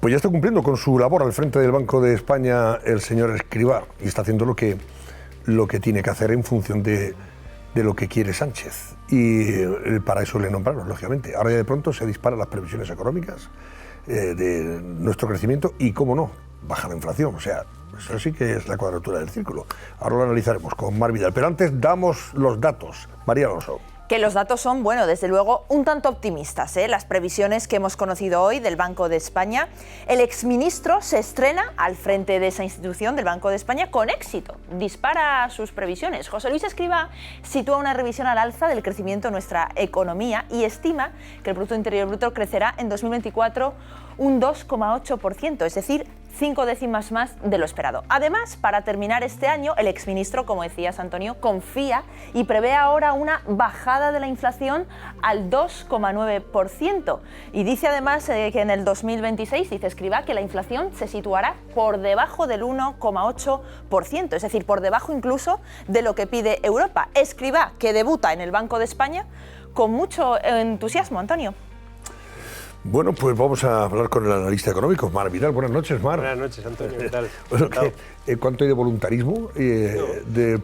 Pues ya está cumpliendo con su labor al frente del Banco de España el señor Escrivá y está haciendo lo que tiene que hacer en función de lo que quiere Sánchez. Y para eso le nombraron, lógicamente. Ahora ya de pronto se disparan las previsiones económicas de nuestro crecimiento y, cómo no, baja la inflación. O sea, eso sí que es la cuadratura del círculo. Ahora lo analizaremos con Mar Vidal. Pero antes damos los datos. María Alonso. Que los datos son, bueno, desde luego, un tanto optimistas, ¿eh? Las previsiones que hemos conocido hoy del Banco de España. El exministro se estrena al frente de esa institución del Banco de España con éxito. Dispara sus previsiones. José Luis Escrivá sitúa una revisión al alza del crecimiento de nuestra economía y estima que el Producto Interior Bruto crecerá en 2024 un 2,8%, es decir, 5 décimas más de lo esperado. Además, para terminar este año, el exministro, como decías, Antonio, confía y prevé ahora una bajada de la inflación al 2,9%. Y dice además que en el 2026, dice Escrivá, que la inflación se situará por debajo del 1,8%, es decir, por debajo incluso de lo que pide Europa. Escrivá, que debuta en el Banco de España con mucho entusiasmo, Antonio. Bueno, pues vamos a hablar con el analista económico, Mar Vidal. Buenas noches, Mar. Buenas noches, Antonio. ¿Qué tal? Bueno, ¿cuánto hay de voluntarismo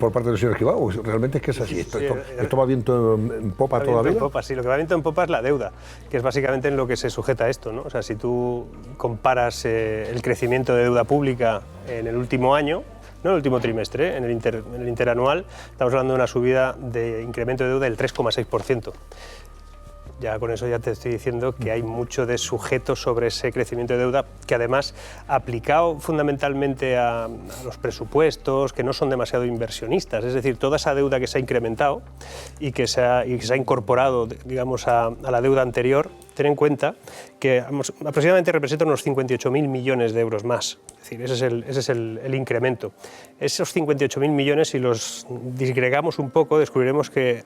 por parte del señor Escrivá? ¿Realmente es que es así? ¿Esto va viento en popa todavía? En popa, sí. Lo que va viento en popa es la deuda, que es básicamente en lo que se sujeta esto, ¿no? O sea, si tú comparas el crecimiento de deuda pública en el último año, no en el último trimestre, en el interanual, estamos hablando de una subida de incremento de deuda del 3,6%. Ya con eso ya te estoy diciendo que hay mucho de sujeto sobre ese crecimiento de deuda, que además, aplicado fundamentalmente a los presupuestos, que no son demasiado inversionistas, es decir, toda esa deuda que se ha incrementado y que se ha incorporado, digamos, a la deuda anterior, ten en cuenta que aproximadamente representa unos 58.000 millones de euros más. Es decir, ese es el incremento. Esos 58.000 millones, si los disgregamos un poco, descubriremos que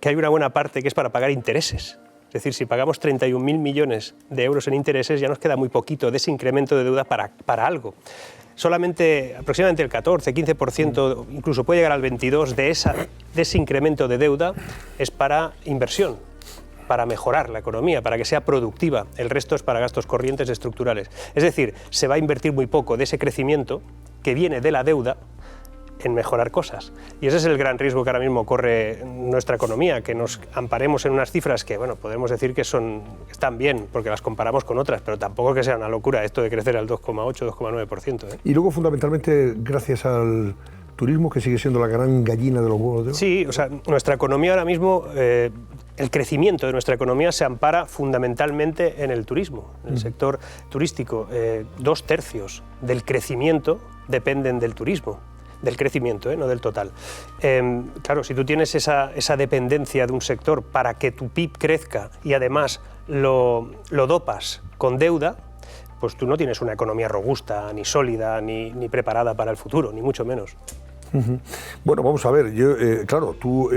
hay una buena parte que es para pagar intereses. Es decir, si pagamos 31.000 millones de euros en intereses, ya nos queda muy poquito de ese incremento de deuda para algo. Solamente aproximadamente el 14-15%, incluso puede llegar al 22% de ese incremento de deuda es para inversión, para mejorar la economía, para que sea productiva. El resto es para gastos corrientes estructurales. Es decir, se va a invertir muy poco de ese crecimiento que viene de la deuda en mejorar cosas. Y ese es el gran riesgo que ahora mismo corre nuestra economía, que nos amparemos en unas cifras que, bueno, podemos decir que están bien, porque las comparamos con otras, pero tampoco que sea una locura esto de crecer al 2,8-2,9%. ¿eh? Y luego, fundamentalmente, gracias al turismo, que sigue siendo la gran gallina de los huevos de oro. Sí, o sea, nuestra economía ahora mismo, el crecimiento de nuestra economía se ampara fundamentalmente en el turismo, en el sector turístico. 2/3 del crecimiento dependen del turismo. Del crecimiento, no del total. Claro, si tú tienes esa dependencia de un sector para que tu PIB crezca y además lo dopas con deuda, pues tú no tienes una economía robusta, ni sólida, ni preparada para el futuro, ni mucho menos. Bueno, vamos a ver, claro, tú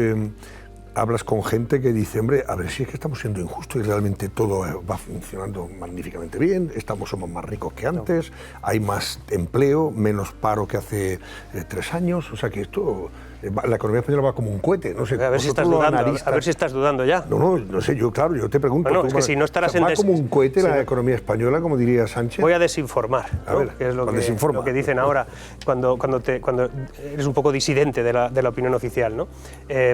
hablas con gente que dice, hombre, a ver si es que estamos siendo injustos y realmente todo va funcionando magníficamente bien, somos más ricos que antes, hay más empleo, menos paro que hace 3 años, o sea que esto, la economía española va como un cohete, no sé. A ver si estás dudando ya. No sé, yo te pregunto. Bueno, es que si no estarás va como un cohete la economía española, como diría Sánchez. Voy a desinformar, ¿no? A ver, que es lo que dicen ahora cuando eres un poco disidente de la opinión oficial, ¿no?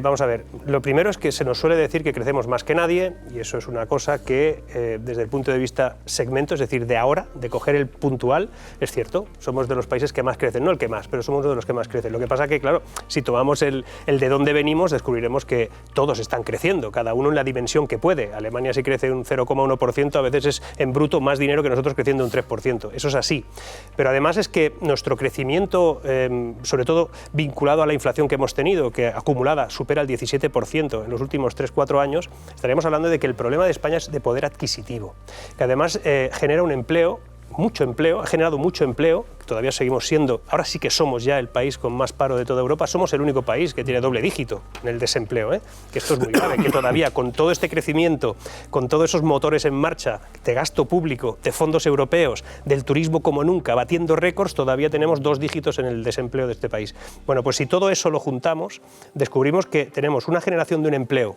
Vamos a ver, lo primero es que se nos suele decir que crecemos más que nadie, y eso es una cosa que desde el punto de vista segmento, es decir, de ahora, de coger el puntual, es cierto, somos de los países que más crecen, no el que más, pero somos uno de los que más crecen. Lo que pasa que, claro, si tomamos el de dónde venimos, descubriremos que todos están creciendo, cada uno en la dimensión que puede. Alemania si crece un 0,1%, a veces es en bruto más dinero que nosotros creciendo un 3%, eso es así. Pero además es que nuestro crecimiento, sobre todo vinculado a la inflación que hemos tenido, que acumulada supera el 17% en los últimos 3-4 años, estaríamos hablando de que el problema de España es de poder adquisitivo, que además genera un empleo, mucho empleo, ha generado mucho empleo, todavía seguimos siendo, ahora sí que somos ya el país con más paro de toda Europa, somos el único país que tiene doble dígito en el desempleo, que esto es muy grave, que todavía con todo este crecimiento, con todos esos motores en marcha de gasto público, de fondos europeos, del turismo como nunca, batiendo récords, todavía tenemos 2 dígitos en el desempleo de este país. Bueno, pues si todo eso lo juntamos, descubrimos que tenemos una generación de un empleo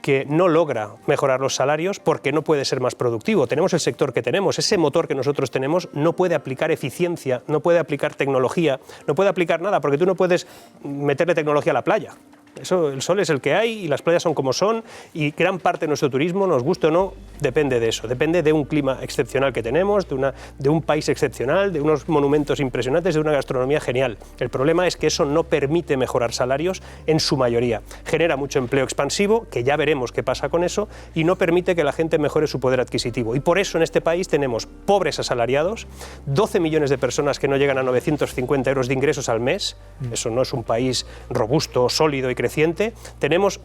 que no logra mejorar los salarios porque no puede ser más productivo. Tenemos el sector que tenemos, ese motor que nosotros tenemos no puede aplicar eficiencia, no puede aplicar tecnología, no puede aplicar nada, porque tú no puedes meterle tecnología a la playa. Eso, el sol es el que hay y las playas son como son, y gran parte de nuestro turismo, nos guste o no, depende de eso, depende de un clima excepcional que tenemos, de un país excepcional, de unos monumentos impresionantes, de una gastronomía genial. El problema es que eso no permite mejorar salarios en su mayoría. Genera mucho empleo expansivo, que ya veremos qué pasa con eso, y no permite que la gente mejore su poder adquisitivo. Y por eso en este país tenemos pobres asalariados, 12 millones de personas que no llegan a 950 euros de ingresos al mes. Eso no es un país robusto, sólido y creciente. Tenemos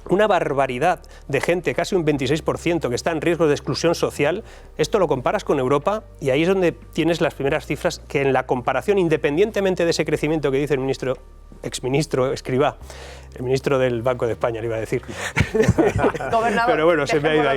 una barbaridad de gente, casi un 26%, que está en riesgo de exclusión social. Esto lo comparas con Europa y ahí es donde tienes las primeras cifras que, en la comparación, independientemente de ese crecimiento que dice el exministro Escrivá, el ministro del Banco de España, le iba a decir. Gobernador. Pero bueno, se me ha ido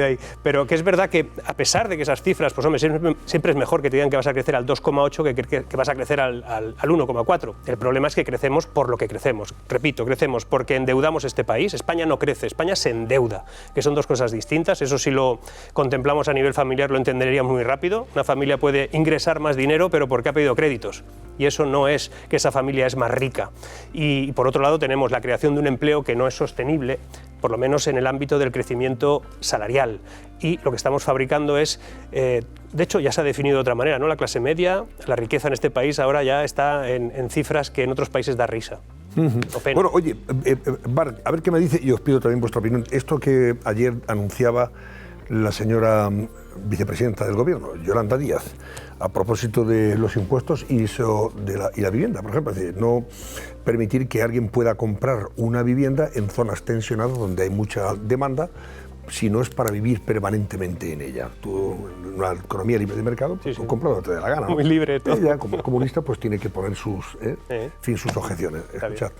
ahí. Pero que es verdad que, a pesar de que esas cifras, pues hombre, siempre es mejor que te digan que vas a crecer al 2,8 que vas a crecer al 1,4. El problema es que crecemos por lo que crecemos. Repito, crecemos porque endeudamos este país. España no crece, España se endeuda, que son dos cosas distintas. Eso, si lo contemplamos a nivel familiar, lo entenderíamos muy rápido. Una familia puede ingresar más dinero, pero porque ha pedido créditos. Y eso no es que esa familia es más rica. Y por otro lado tenemos la creación de un empleo que no es sostenible, por lo menos en el ámbito del crecimiento salarial. Y lo que estamos fabricando es, de hecho ya se ha definido de otra manera, ¿no? La clase media, la riqueza en este país ahora ya está en cifras que en otros países da risa. Bueno, oye, Bart, a ver qué me dice, y os pido también vuestra opinión. Esto que ayer anunciaba la señora vicepresidenta del Gobierno, Yolanda Díaz, a propósito de los impuestos y la vivienda, por ejemplo, es decir, no permitir que alguien pueda comprar una vivienda en zonas tensionadas donde hay mucha demanda, si no es para vivir permanentemente en ella. Tú, en una economía libre de mercado, pues tú compras lo que te dé la gana, ¿no? Muy libre todo. Ella, como comunista, pues tiene que poner sus objeciones. Escuchad.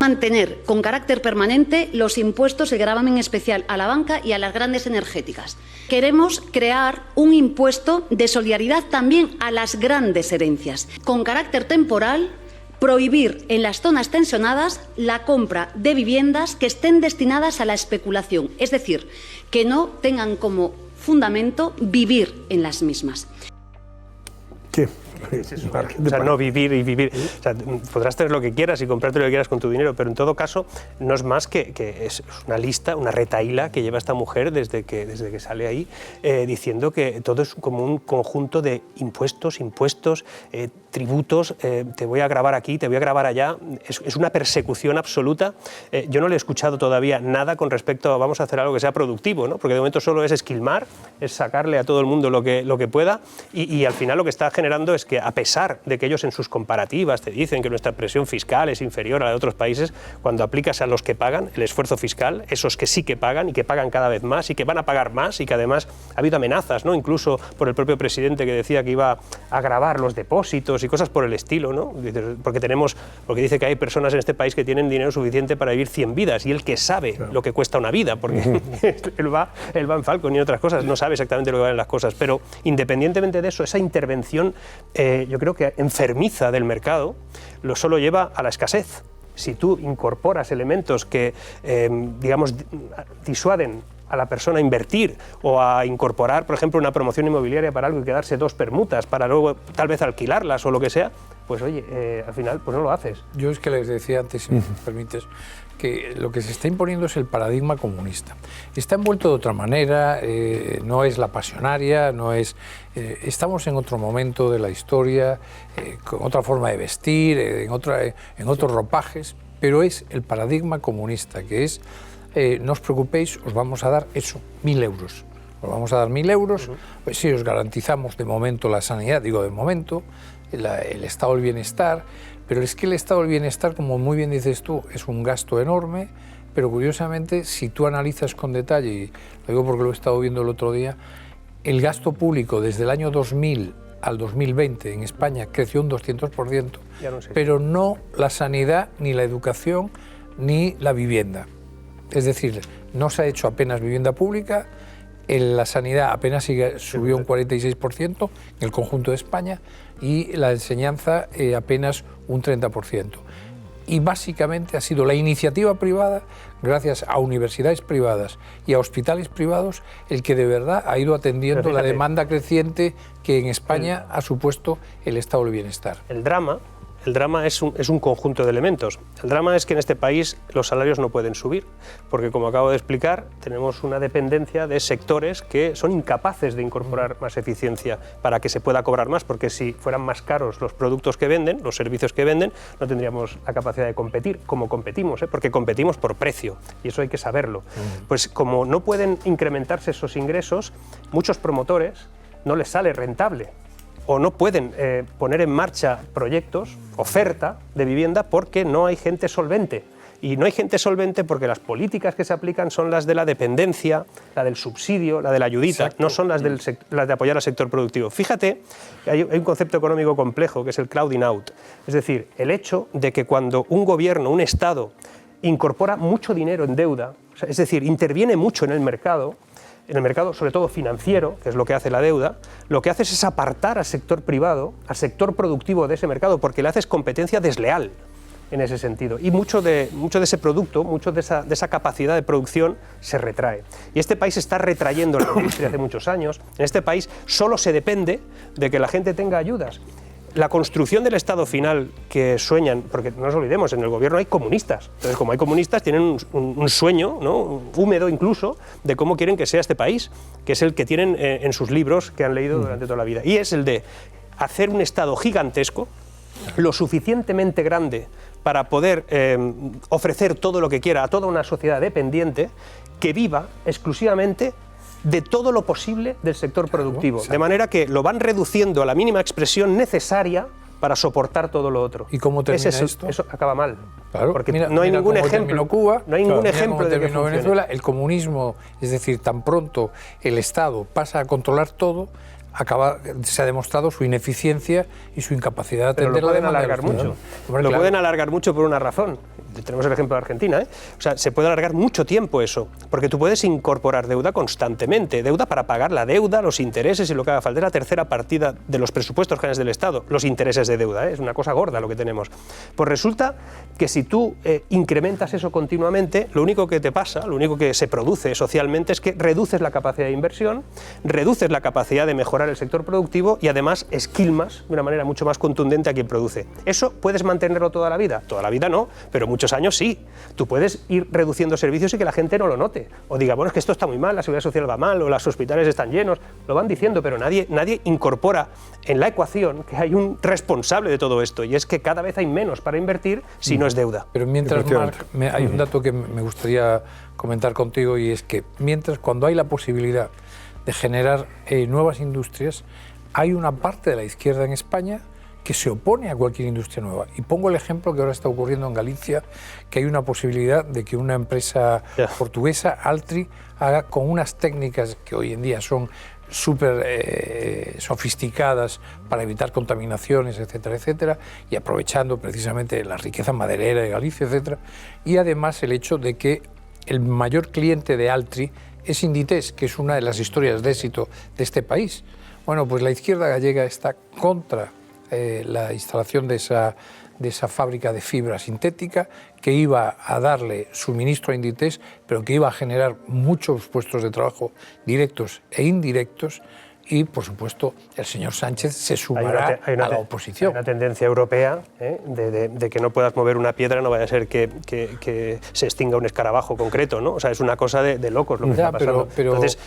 Mantener con carácter permanente los impuestos de gravamen especial a la banca y a las grandes energéticas. Queremos crear un impuesto de solidaridad también a las grandes herencias. Con carácter temporal, prohibir en las zonas tensionadas la compra de viviendas que estén destinadas a la especulación, es decir, que no tengan como fundamento vivir en las mismas. ¿Qué? O sea, no vivir y vivir. O sea, podrás tener lo que quieras y comprarte lo que quieras con tu dinero, pero en todo caso no es más que es una lista, una retahíla que lleva esta mujer desde que sale ahí, diciendo que todo es como un conjunto de impuestos, tributos, te voy a grabar aquí, te voy a grabar allá. Es una persecución absoluta. Yo no le he escuchado todavía nada con respecto a vamos a hacer algo que sea productivo, ¿no? Porque de momento solo es esquilmar, es sacarle a todo el mundo lo que pueda, y al final lo que está generando es que, a pesar de que ellos en sus comparativas te dicen que nuestra presión fiscal es inferior a la de otros países, cuando aplicas a los que pagan el esfuerzo fiscal, esos que sí que pagan y que pagan cada vez más y que van a pagar más, y que además ha habido amenazas, ¿no? Incluso por el propio presidente, que decía que iba a gravar los depósitos y cosas por el estilo, ¿no? Porque dice que hay personas en este país que tienen dinero suficiente para vivir 100 vidas, y él que sabe lo que cuesta una vida, porque él va en Falcon y otras cosas, no sabe exactamente lo que valen las cosas. Pero independientemente de eso, esa intervención yo creo que enfermiza del mercado solo lleva a la escasez. Si tú incorporas elementos que, digamos, disuaden a la persona a invertir, o a incorporar, por ejemplo, una promoción inmobiliaria para algo y quedarse 2 permutas para luego tal vez alquilarlas o lo que sea, pues oye, al final pues no lo haces. Yo es que les decía antes, si me permites, que lo que se está imponiendo es el paradigma comunista. Está envuelto de otra manera, no es la pasionaria, no es... estamos en otro momento de la historia, con otra forma de vestir, en otros ropajes, pero es el paradigma comunista, que es, no os preocupéis, os vamos a dar eso, 1.000 euros. Os vamos a dar 1.000 euros, pues sí, os garantizamos de momento la sanidad, digo de momento, el estado del bienestar, pero es que el estado del bienestar, como muy bien dices tú, es un gasto enorme, pero curiosamente, si tú analizas con detalle, y lo digo porque lo he estado viendo el otro día, el gasto público desde el año 2000 al 2020 en España creció un 200%, pero no la sanidad, ni la educación, ni la vivienda. Es decir, no se ha hecho apenas vivienda pública, la sanidad apenas subió un 46% en el conjunto de España, y la enseñanza apenas un 30%. y básicamente ha sido la iniciativa privada, gracias a universidades privadas y a hospitales privados, el que de verdad ha ido atendiendo la demanda creciente que en España ha supuesto el estado del bienestar. El drama es un conjunto de elementos. El drama es que en este país los salarios no pueden subir, porque como acabo de explicar, tenemos una dependencia de sectores que son incapaces de incorporar más eficiencia para que se pueda cobrar más, porque si fueran más caros los productos que venden, los servicios que venden, no tendríamos la capacidad de competir, como competimos, porque competimos por precio, y eso hay que saberlo. Pues como no pueden incrementarse esos ingresos, muchos promotores no les sale rentable, o no pueden poner en marcha proyectos, oferta de vivienda, porque no hay gente solvente. Y no hay gente solvente porque las políticas que se aplican son las de la dependencia, la del subsidio, la de la ayudita. Exacto. No son las de apoyar al sector productivo. Fíjate que hay un concepto económico complejo que es el crowding out. Es decir, el hecho de que cuando un gobierno, un Estado, incorpora mucho dinero en deuda, es decir, interviene mucho en el mercado sobre todo financiero, que es lo que hace la deuda, lo que hace es apartar al sector privado, al sector productivo de ese mercado, porque le haces competencia desleal en ese sentido. Y mucho de ese producto, mucho de esa capacidad de producción se retrae. Y este país se está retrayendo en la industria hace muchos años. En este país solo se depende de que la gente tenga ayudas. La construcción del Estado final que sueñan, porque no nos olvidemos, en el gobierno hay comunistas. Entonces, como hay comunistas, tienen un sueño, ¿no?, húmedo incluso, de cómo quieren que sea este país, que es el que tienen en sus libros que han leído durante toda la vida. Y es el de hacer un Estado gigantesco, lo suficientemente grande para poder ofrecer todo lo que quiera a toda una sociedad dependiente que viva exclusivamente de todo lo posible del sector productivo, de manera que lo van reduciendo a la mínima expresión necesaria para soportar todo lo otro. ¿Y cómo termina esto? Eso acaba mal. Claro, porque no hay ningún ejemplo. Cuba, no hay ningún ejemplo de que funcione. Venezuela, el comunismo, es decir, tan pronto el Estado pasa a controlar todo, se ha demostrado su ineficiencia y su incapacidad de atender la demanda. Pero lo pueden alargar mucho. Lo pueden alargar mucho por una razón. Tenemos el ejemplo de Argentina, O sea, se puede alargar mucho tiempo eso, porque tú puedes incorporar deuda constantemente, deuda para pagar la deuda, los intereses y lo que haga falta. Es la tercera partida de los presupuestos generales del Estado, los intereses de deuda, Es una cosa gorda lo que tenemos. Pues resulta que si tú incrementas eso continuamente, lo único que te pasa, lo único que se produce socialmente es que reduces la capacidad de inversión, reduces la capacidad de mejorar el sector productivo y además esquilmas de una manera mucho más contundente a quien produce. ¿Eso puedes mantenerlo toda la vida? Toda la vida no, pero muchos años sí. Tú puedes ir reduciendo servicios y que la gente no lo note. O diga, bueno, es que esto está muy mal, la seguridad social va mal, o los hospitales están llenos. Lo van diciendo, pero nadie incorpora en la ecuación que hay un responsable de todo esto, y es que cada vez hay menos para invertir si no es deuda. Pero mientras, Marc, hay un dato que me gustaría comentar contigo, y es que cuando hay la posibilidad de generar nuevas industrias, hay una parte de la izquierda en España que se opone a cualquier industria nueva. Y pongo el ejemplo que ahora está ocurriendo en Galicia, que hay una posibilidad de que una empresa portuguesa, Altri, haga con unas técnicas que hoy en día son súper sofisticadas para evitar contaminaciones, etcétera, etcétera, y aprovechando precisamente la riqueza maderera de Galicia, etcétera, y además el hecho de que el mayor cliente de Altri es Inditex, que es una de las historias de éxito de este país. Bueno, pues la izquierda gallega está contra la instalación de esa fábrica de fibra sintética, que iba a darle suministro a Inditex, pero que iba a generar muchos puestos de trabajo directos e indirectos. Y, por supuesto, el señor Sánchez se sumará a la oposición. Hay una tendencia europea de que no puedas mover una piedra, no vaya a ser que se extinga un escarabajo concreto, ¿no? O sea, es una cosa de locos lo que está pasando. Pero entonces,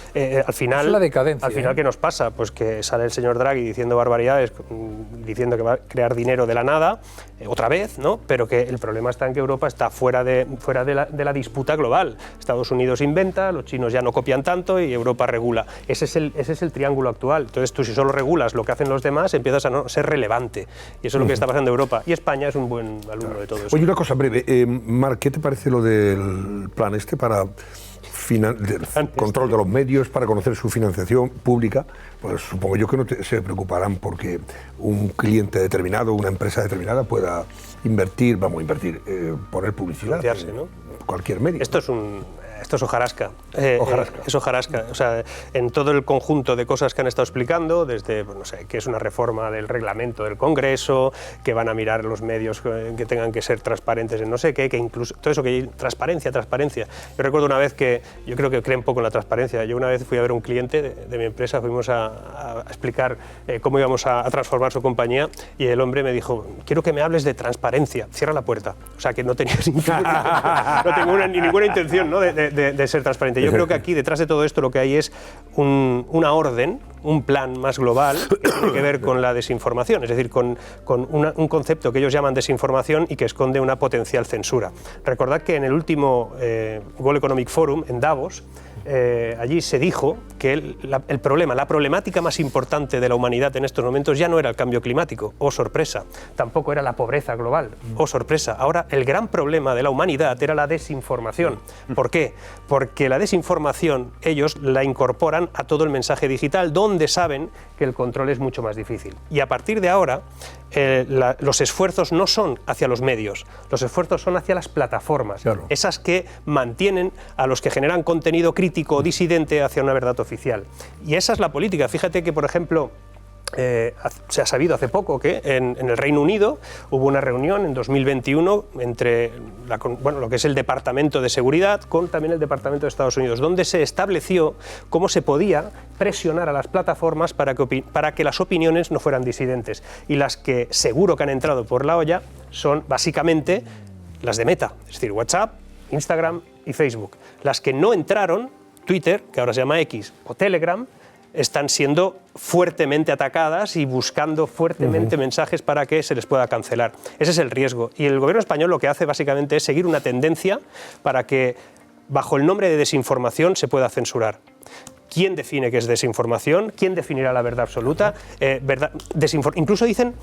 al final, es la decadencia, ¿qué nos pasa? Pues que sale el señor Draghi diciendo barbaridades, diciendo que va a crear dinero de la nada, otra vez, ¿no? Pero que el problema está en que Europa está fuera de la disputa global. Estados Unidos inventa, los chinos ya no copian tanto y Europa regula. Ese es el triángulo actual. Entonces tú, si solo regulas lo que hacen los demás, empiezas a no ser relevante. Y eso es lo que está pasando en Europa. Y España es un buen alumno de todo eso. Oye, una cosa breve. Marc, ¿qué te parece lo del plan para control de los medios, para conocer su financiación pública? Pues supongo yo que no se preocuparán porque un cliente determinado, una empresa determinada pueda poner publicidad, ¿no? Cualquier medio. Esto es Esto es hojarasca. Hojarasca. Es hojarasca. O sea, en todo el conjunto de cosas que han estado explicando, desde, pues, no sé, que es una reforma del reglamento del Congreso, que van a mirar los medios que tengan que ser transparentes en no sé qué, que incluso todo eso que hay, transparencia. Yo recuerdo una vez que, yo creo que creen poco en la transparencia. Yo una vez fui a ver a un cliente de mi empresa, fuimos a explicar cómo íbamos a transformar su compañía, y el hombre me dijo: quiero que me hables de transparencia, cierra la puerta. O sea, que no tenía ninguna intención, ¿no?, de ser transparente. Yo creo que aquí, detrás de todo esto, lo que hay es una orden, un plan más global que tiene que ver con la desinformación, es decir, con un concepto que ellos llaman desinformación y que esconde una potencial censura. Recordad que en el último World Economic Forum, en Davos, allí se dijo que el problema, la problemática más importante de la humanidad en estos momentos ya no era el cambio climático, oh sorpresa, tampoco era la pobreza global, oh sorpresa. Ahora el gran problema de la humanidad era la desinformación. ¿Por qué? Porque la desinformación ellos la incorporan a todo el mensaje digital, donde saben que el control es mucho más difícil. Y a partir de ahora los esfuerzos no son hacia los medios, los esfuerzos son hacia las plataformas, claro, esas que mantienen a los que generan contenido crítico o disidente hacia una verdad oficial. Y esa es la política. Fíjate que, por ejemplo, se ha sabido hace poco que en el Reino Unido hubo una reunión en 2021 entre lo que es el Departamento de Seguridad con también el Departamento de Estados Unidos, donde se estableció cómo se podía presionar a las plataformas para que las opiniones no fueran disidentes. Y las que seguro que han entrado por la olla son básicamente las de Meta, es decir, WhatsApp, Instagram y Facebook. Las que no entraron, Twitter, que ahora se llama X, o Telegram, están siendo fuertemente atacadas y buscando fuertemente mensajes para que se les pueda cancelar. Ese es el riesgo. Y el gobierno español lo que hace básicamente es seguir una tendencia para que, bajo el nombre de desinformación, se pueda censurar. ¿Quién define qué es desinformación? ¿Quién definirá la verdad absoluta? Incluso dicen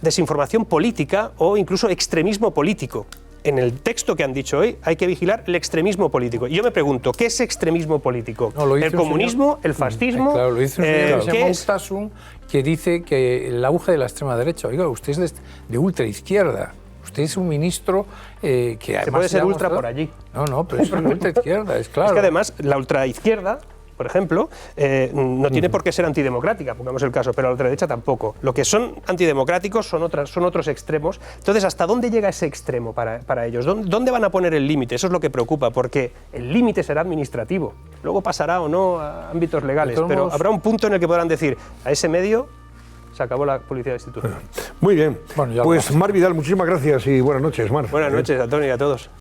desinformación política o incluso extremismo político. En el texto que han dicho hoy hay que vigilar el extremismo político. Y yo me pregunto, ¿qué es extremismo político? No, ¿El comunismo? ¿El fascismo? Claro, lo dice un señor que se llama Urtasun, que dice que el auge de la extrema derecha. Oiga, usted es de ultraizquierda. Usted es un ministro que además... Se puede ser ultra por allí. No, pero es una ultraizquierda, es claro. Es que además la ultraizquierda, por ejemplo, no tiene por qué ser antidemocrática, pongamos el caso, pero la ultraderecha tampoco. Lo que son antidemocráticos son otros extremos. Entonces, ¿hasta dónde llega ese extremo para ellos? ¿Dónde van a poner el límite? Eso es lo que preocupa, porque el límite será administrativo. Luego pasará o no a ámbitos legales, pero habrá un punto en el que podrán decir, a ese medio se acabó la publicidad institucional. Muy bien. Bueno, pues Mar Vidal, muchísimas gracias y buenas noches, Mar. Buenas noches a Tony y a todos.